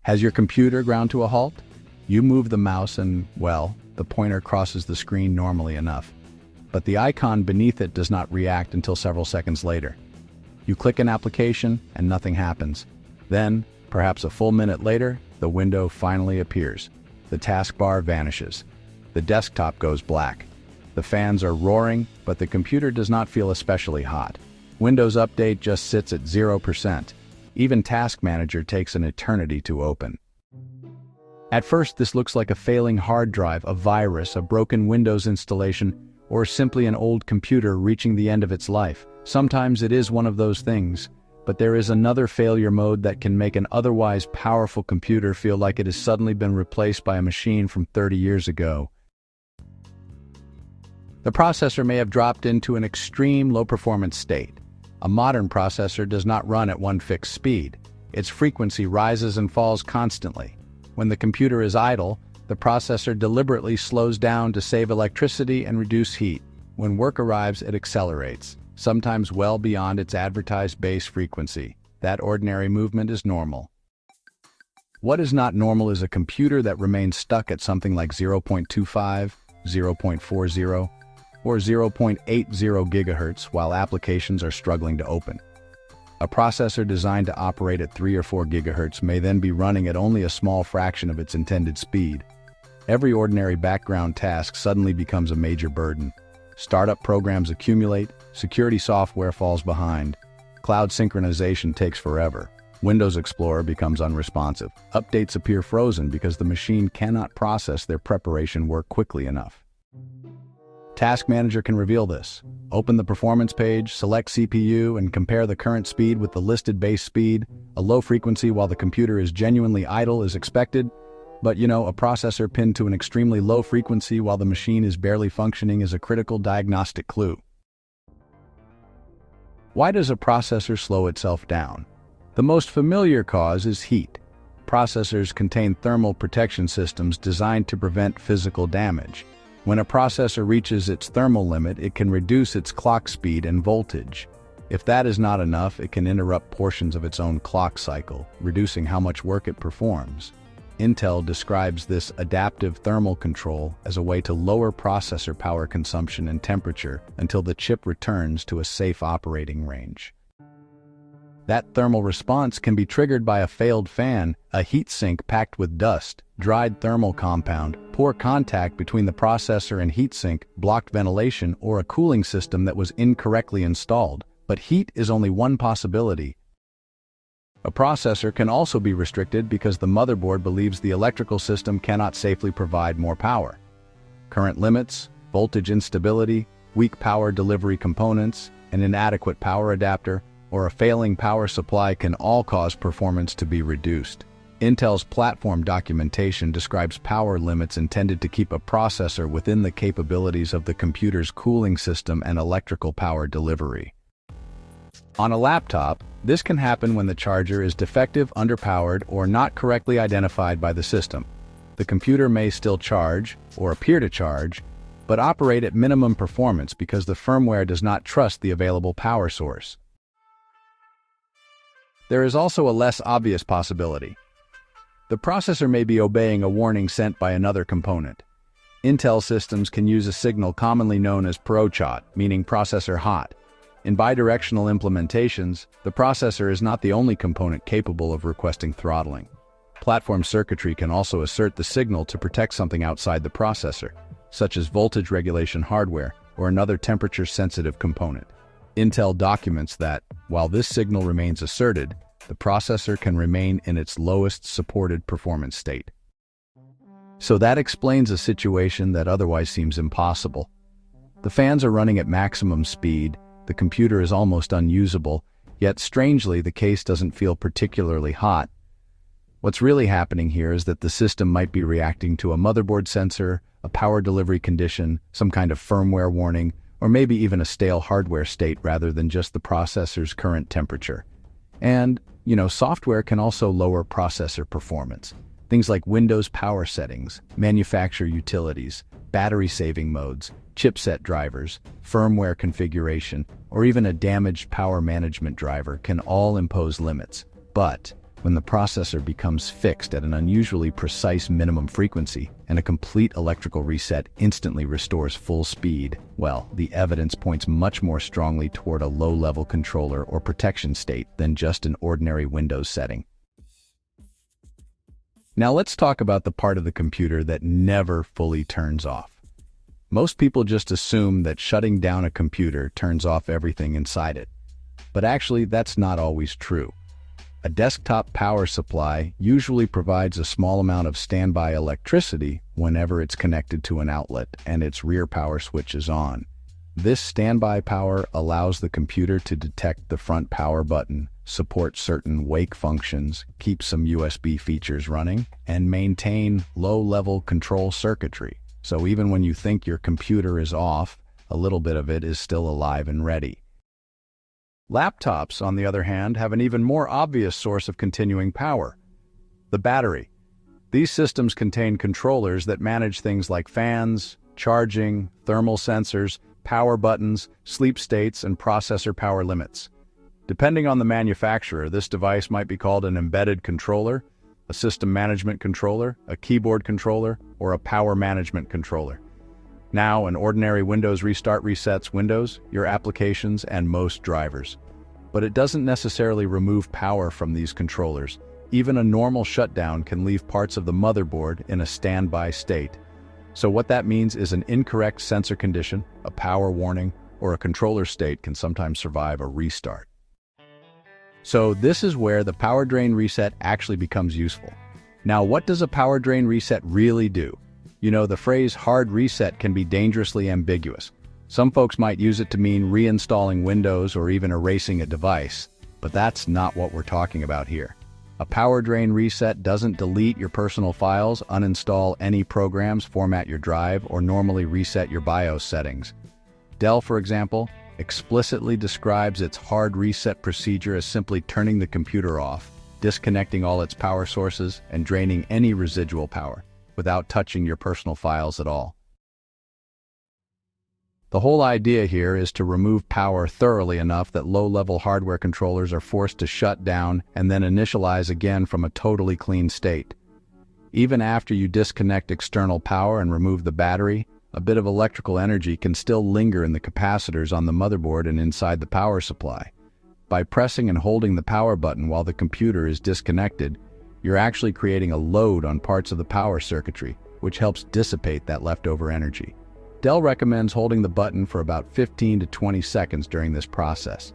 Has your computer ground to a halt? You move the mouse and, well, the pointer crosses the screen normally enough. But the icon beneath it does not react until several seconds later. You click an application and nothing happens. Then, perhaps a full minute later, the window finally appears. The taskbar vanishes. The desktop goes black. The fans are roaring, but the computer does not feel especially hot. Windows Update just sits at 0%. Even Task Manager takes an eternity to open. At first, this looks like a failing hard drive, a virus, a broken Windows installation, or simply an old computer reaching the end of its life. Sometimes it is one of those things, but there is another failure mode that can make an otherwise powerful computer feel like it has suddenly been replaced by a machine from 30 years ago. The processor may have dropped into an extreme low-performance state. A modern processor does not run at one fixed speed. Its frequency rises and falls constantly. When the computer is idle, the processor deliberately slows down to save electricity and reduce heat. When work arrives, it accelerates, sometimes well beyond its advertised base frequency. That ordinary movement is normal. What is not normal is a computer that remains stuck at something like 0.25, 0.40, or 0.80 gigahertz while applications are struggling to open. A processor designed to operate at 3 or 4 gigahertz may then be running at only a small fraction of its intended speed. Every ordinary background task suddenly becomes a major burden. Startup programs accumulate, security software falls behind, cloud synchronization takes forever, Windows Explorer becomes unresponsive, updates appear frozen because the machine cannot process their preparation work quickly enough. Task Manager can reveal this. Open the performance page, select CPU, and compare the current speed with the listed base speed. A low frequency while the computer is genuinely idle is expected, but a processor pinned to an extremely low frequency while the machine is barely functioning is a critical diagnostic clue. Why does a processor slow itself down? The most familiar cause is heat. Processors contain thermal protection systems designed to prevent physical damage. When a processor reaches its thermal limit, it can reduce its clock speed and voltage. If that is not enough, it can interrupt portions of its own clock cycle, reducing how much work it performs. Intel describes this adaptive thermal control as a way to lower processor power consumption and temperature until the chip returns to a safe operating range. That thermal response can be triggered by a failed fan, a heat sink packed with dust, dried thermal compound, poor contact between the processor and heatsink, blocked ventilation, or a cooling system that was incorrectly installed. But heat is only one possibility. A processor can also be restricted because the motherboard believes the electrical system cannot safely provide more power. Current limits, voltage instability, weak power delivery components, an inadequate power adapter, or a failing power supply can all cause performance to be reduced. Intel's platform documentation describes power limits intended to keep a processor within the capabilities of the computer's cooling system and electrical power delivery. On a laptop, this can happen when the charger is defective, underpowered, or not correctly identified by the system. The computer may still charge, or appear to charge, but operate at minimum performance because the firmware does not trust the available power source. There is also a less obvious possibility. The processor may be obeying a warning sent by another component. Intel systems can use a signal commonly known as PROCHOT, meaning processor hot. In bidirectional implementations, the processor is not the only component capable of requesting throttling. Platform circuitry can also assert the signal to protect something outside the processor, such as voltage regulation hardware or another temperature-sensitive component. Intel documents that, while this signal remains asserted, the processor can remain in its lowest supported performance state. So that explains a situation that otherwise seems impossible. The fans are running at maximum speed, the computer is almost unusable, yet strangely the case doesn't feel particularly hot. What's really happening here is that the system might be reacting to a motherboard sensor, a power delivery condition, some kind of firmware warning, or maybe even a stale hardware state rather than just the processor's current temperature. And, software can also lower processor performance. Things like Windows power settings, manufacturer utilities, battery saving modes, chipset drivers, firmware configuration, or even a damaged power management driver can all impose limits. But when the processor becomes fixed at an unusually precise minimum frequency and a complete electrical reset instantly restores full speed, well, the evidence points much more strongly toward a low-level controller or protection state than just an ordinary Windows setting. Now let's talk about the part of the computer that never fully turns off. Most people just assume that shutting down a computer turns off everything inside it. But actually, that's not always true. A desktop power supply usually provides a small amount of standby electricity whenever it's connected to an outlet and its rear power switch is on. This standby power allows the computer to detect the front power button, support certain wake functions, keep some USB features running, and maintain low-level control circuitry. So even when you think your computer is off, a little bit of it is still alive and ready. Laptops, on the other hand, have an even more obvious source of continuing power: the battery. These systems contain controllers that manage things like fans, charging, thermal sensors, power buttons, sleep states, and processor power limits. Depending on the manufacturer, this device might be called an embedded controller, a system management controller, a keyboard controller, or a power management controller. Now, an ordinary Windows restart resets Windows, your applications, and most drivers. But it doesn't necessarily remove power from these controllers. Even a normal shutdown can leave parts of the motherboard in a standby state. So what that means is an incorrect sensor condition, a power warning, or a controller state can sometimes survive a restart. So this is where the power drain reset actually becomes useful. Now, what does a power drain reset really do? You know, the phrase hard reset can be dangerously ambiguous. Some folks might use it to mean reinstalling Windows or even erasing a device, but that's not what we're talking about here. A power drain reset doesn't delete your personal files, uninstall any programs, format your drive, or normally reset your BIOS settings. Dell, for example, explicitly describes its hard reset procedure as simply turning the computer off, disconnecting all its power sources, and draining any residual power, without touching your personal files at all. The whole idea here is to remove power thoroughly enough that low-level hardware controllers are forced to shut down and then initialize again from a totally clean state. Even after you disconnect external power and remove the battery, a bit of electrical energy can still linger in the capacitors on the motherboard and inside the power supply. By pressing and holding the power button while the computer is disconnected, you're actually creating a load on parts of the power circuitry, which helps dissipate that leftover energy. Dell recommends holding the button for about 15 to 20 seconds during this process.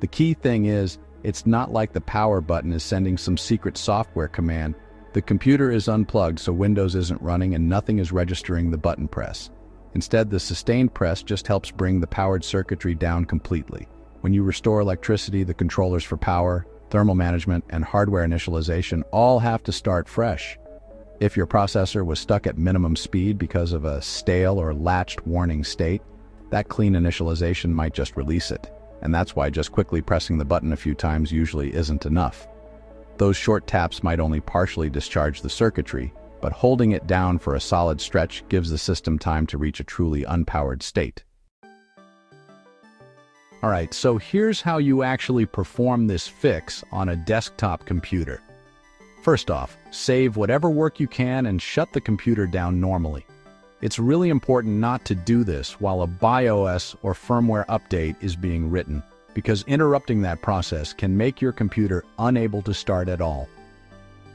The key thing is, it's not like the power button is sending some secret software command. The computer is unplugged, so Windows isn't running and nothing is registering the button press. Instead, the sustained press just helps bring the powered circuitry down completely. When you restore electricity, the controllers for power, thermal management, and hardware initialization all have to start fresh. If your processor was stuck at minimum speed because of a stale or latched warning state, that clean initialization might just release it, and that's why just quickly pressing the button a few times usually isn't enough. Those short taps might only partially discharge the circuitry, but holding it down for a solid stretch gives the system time to reach a truly unpowered state. Alright, so here's how you actually perform this fix on a desktop computer. First off, save whatever work you can and shut the computer down normally. It's really important not to do this while a BIOS or firmware update is being written, because interrupting that process can make your computer unable to start at all.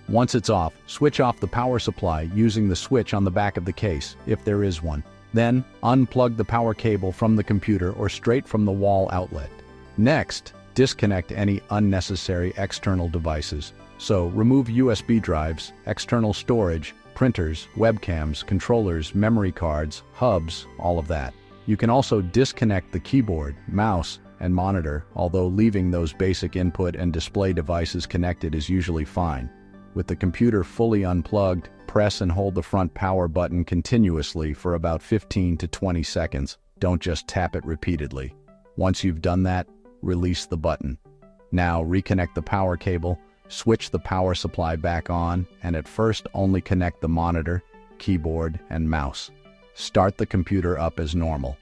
Once it's off, switch off the power supply using the switch on the back of the case, if there is one. Then, unplug the power cable from the computer or straight from the wall outlet. Next, disconnect any unnecessary external devices. So, remove USB drives, external storage, printers, webcams, controllers, memory cards, hubs, all of that. You can also disconnect the keyboard, mouse, and monitor, although leaving those basic input and display devices connected is usually fine. With the computer fully unplugged, press and hold the front power button continuously for about 15 to 20 seconds. Don't just tap it repeatedly. Once you've done that, release the button. Now reconnect the power cable, switch the power supply back on, and at first only connect the monitor, keyboard, and mouse. Start the computer up as normal.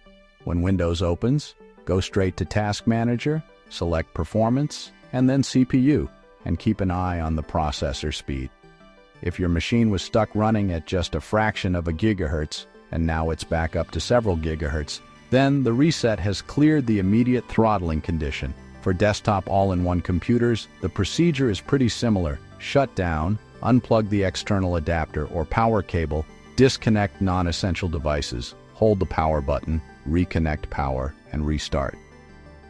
When Windows opens, go straight to Task Manager, select Performance, and then CPU. and keep an eye on the processor speed. If your machine was stuck running at just a fraction of a gigahertz, and now it's back up to several gigahertz, then the reset has cleared the immediate throttling condition. For desktop all-in-one computers, the procedure is pretty similar. Shut down, unplug the external adapter or power cable, disconnect non-essential devices, hold the power button, reconnect power, and restart.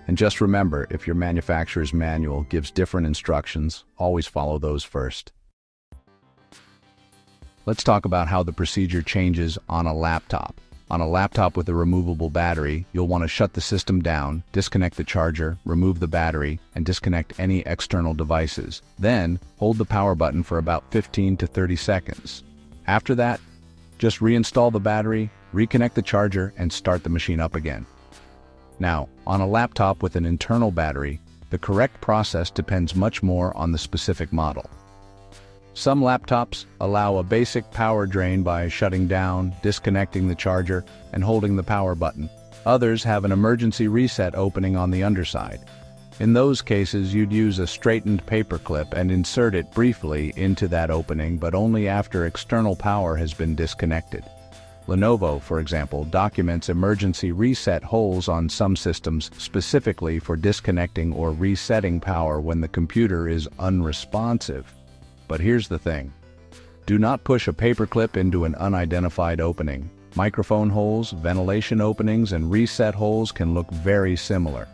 And just remember, if your manufacturer's manual gives different instructions, always follow those first. Let's talk about how the procedure changes on a laptop. On a laptop with a removable battery, you'll want to shut the system down, disconnect the charger, remove the battery, and disconnect any external devices. Then, hold the power button for about 15 to 30 seconds. After that, just reinstall the battery, reconnect the charger, and start the machine up again. Now, on a laptop with an internal battery, the correct process depends much more on the specific model. Some laptops allow a basic power drain by shutting down, disconnecting the charger, and holding the power button. Others have an emergency reset opening on the underside. In those cases, you'd use a straightened paper clip and insert it briefly into that opening, but only after external power has been disconnected. Lenovo, for example, documents emergency reset holes on some systems specifically for disconnecting or resetting power when the computer is unresponsive. But here's the thing. Do not push a paperclip into an unidentified opening. Microphone holes, ventilation openings, and reset holes can look very similar.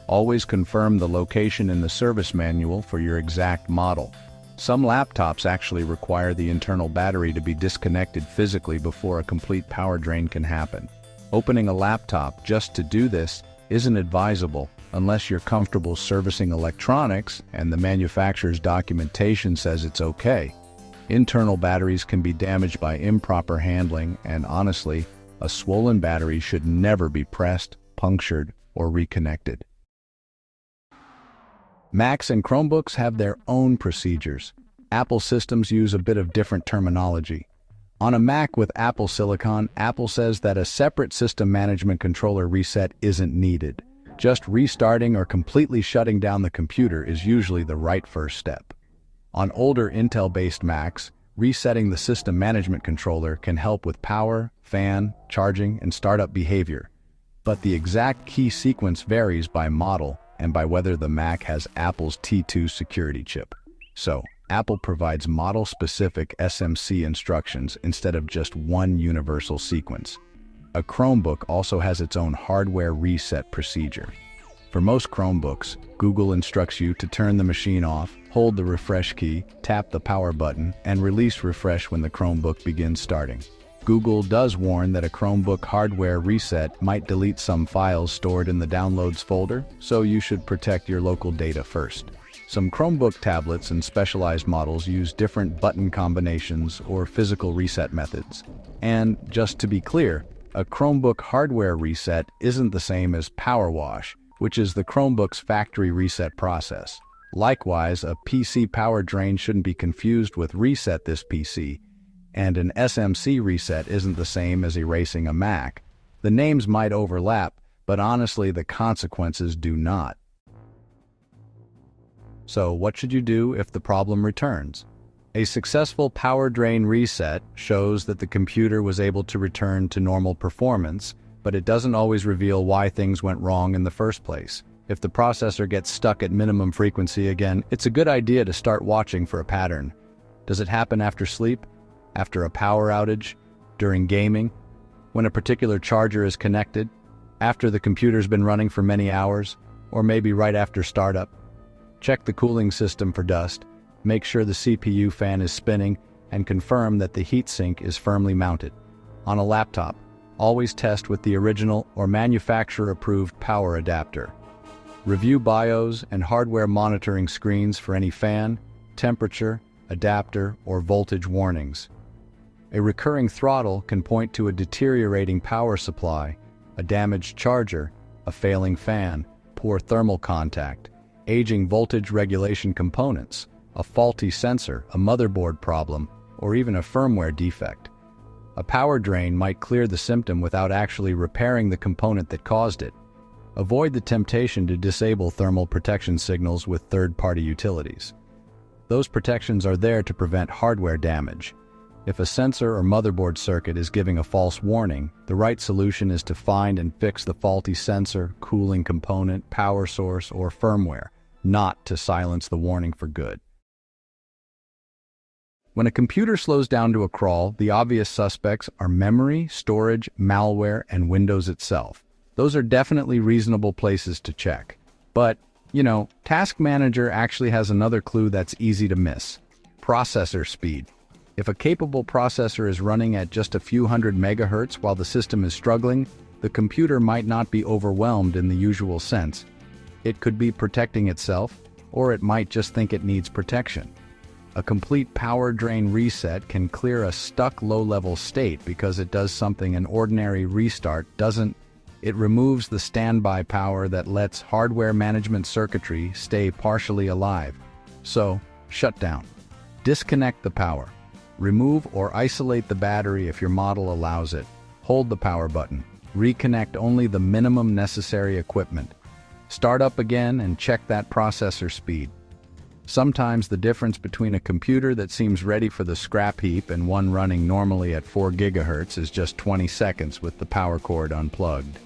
Always confirm the location in the service manual for your exact model. Some laptops actually require the internal battery to be disconnected physically before a complete power drain can happen. Opening a laptop just to do this isn't advisable unless you're comfortable servicing electronics and the manufacturer's documentation says it's okay. Internal batteries can be damaged by improper handling, and honestly, a swollen battery should never be pressed, punctured, or reconnected. Macs and Chromebooks have their own procedures. Apple systems use a bit of different terminology. On a Mac with Apple Silicon, Apple says that a separate system management controller reset isn't needed. Just restarting or completely shutting down the computer is usually the right first step. On older Intel-based Macs, resetting the system management controller can help with power, fan, charging, and startup behavior. But the exact key sequence varies by model and by whether the Mac has Apple's T2 security chip. So, Apple provides model-specific SMC instructions instead of just one universal sequence. A Chromebook also has its own hardware reset procedure. For most Chromebooks, Google instructs you to turn the machine off, hold the refresh key, tap the power button, and release refresh when the Chromebook begins starting. Google does warn that a Chromebook hardware reset might delete some files stored in the Downloads folder, so you should protect your local data first. Some Chromebook tablets and specialized models use different button combinations or physical reset methods. And just to be clear, a Chromebook hardware reset isn't the same as power wash, which is the Chromebook's factory reset process. Likewise, a PC power drain shouldn't be confused with reset this PC, and an SMC reset isn't the same as erasing a Mac. The names might overlap, but honestly the consequences do not. So what should you do if the problem returns? A successful power drain reset shows that the computer was able to return to normal performance, but it doesn't always reveal why things went wrong in the first place. If the processor gets stuck at minimum frequency again, it's a good idea to start watching for a pattern. Does it happen after sleep? After a power outage? During gaming? When a particular charger is connected? After the computer's been running for many hours? Or maybe right after startup? Check the cooling system for dust. Make sure the CPU fan is spinning, and confirm that the heatsink is firmly mounted. On a laptop, always test with the original or manufacturer-approved power adapter. Review BIOS and hardware monitoring screens for any fan, temperature, adapter, or voltage warnings. A recurring throttle can point to a deteriorating power supply, a damaged charger, a failing fan, poor thermal contact, aging voltage regulation components, a faulty sensor, a motherboard problem, or even a firmware defect. A power drain might clear the symptom without actually repairing the component that caused it. Avoid the temptation to disable thermal protection signals with third-party utilities. Those protections are there to prevent hardware damage. If a sensor or motherboard circuit is giving a false warning, the right solution is to find and fix the faulty sensor, cooling component, power source, or firmware, not to silence the warning for good. When a computer slows down to a crawl, the obvious suspects are memory, storage, malware, and Windows itself. Those are definitely reasonable places to check. But, Task Manager actually has another clue that's easy to miss: processor speed. If a capable processor is running at just a few hundred megahertz while the system is struggling, the computer might not be overwhelmed in the usual sense. It could be protecting itself, or it might just think it needs protection. A complete power drain reset can clear a stuck low-level state because it does something an ordinary restart doesn't. It removes the standby power that lets hardware management circuitry stay partially alive. So, shut down. Disconnect the power. Remove or isolate the battery if your model allows it. Hold the power button. Reconnect only the minimum necessary equipment. Start up again and check that processor speed. Sometimes the difference between a computer that seems ready for the scrap heap and one running normally at 4 GHz is just 20 seconds with the power cord unplugged.